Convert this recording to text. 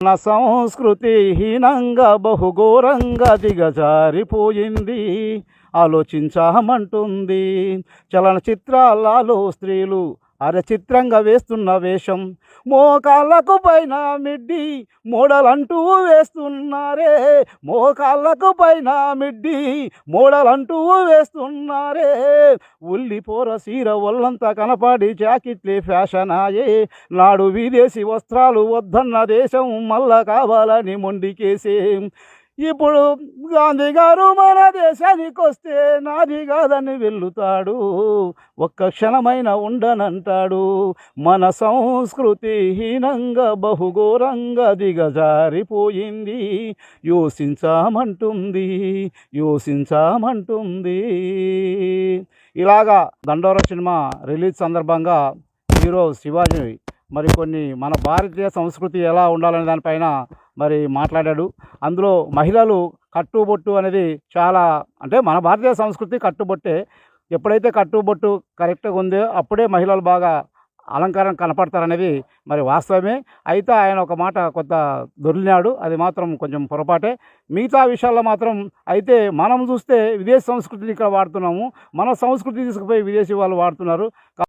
మన సంస్కృతి హీనంగా బహుఘోరంగా దిగజారిపోయింది. ఆలోచించామంటుంది చలనచిత్రాలలో స్త్రీలు అరచిత్రంగా వేస్తున్న వేషం. మోకాళ్ళకు పైన మిడ్డి మోడలంటూ వేస్తున్నారే, మోకాళ్ళకు పైన మిడ్డి మోడలంటూ వేస్తున్నారే. ఉల్లిపోర సీర ఒళ్ళంతా కనపడి జాకెట్లే ఫ్యాషన్ ఆయే. నాడు విదేశీ వస్త్రాలు వద్దన్న దేశం మళ్ళా కావాలని మొండికేసే. ఇప్పుడు గాంధీ గారు మన దేశానికి వస్తే నాది కాదని వెళ్తాడు, ఒక్క క్షణమైన ఉండనంటాడు. మన సంస్కృతి హీనంగా బహుఘోరంగా దిగజారిపోయింది. యోసించామంటుంది, యోసించామంటుంది. ఇలాగా దండోర సినిమా రిలీజ్ సందర్భంగా హీరో శివాజీ కొన్ని మన భారతీయ సంస్కృతి ఎలా ఉండాలనే దానిపైన మాట్లాడాడు. అందులో మహిళలు కట్టుబొట్టు అనేది చాలా, అంటే మన భారతీయ సంస్కృతి కట్టుబొట్టే. ఎప్పుడైతే కట్టుబొట్టు కరెక్ట్గా ఉందో అప్పుడే మహిళలు బాగా అలంకారం కనపడతారనేది వాస్తవమే. అయితే ఆయన ఒక మాట కొంత దొర్లినాడు, అది మాత్రం కొంచెం పొరపాటే. మిగతా విషయాల్లో మాత్రం అయితే మనం చూస్తే విదేశీ సంస్కృతిని ఇక్కడ వాడుతున్నాము, మన సంస్కృతి తీసుకుపోయి విదేశీ వాళ్ళు వాడుతున్నారు.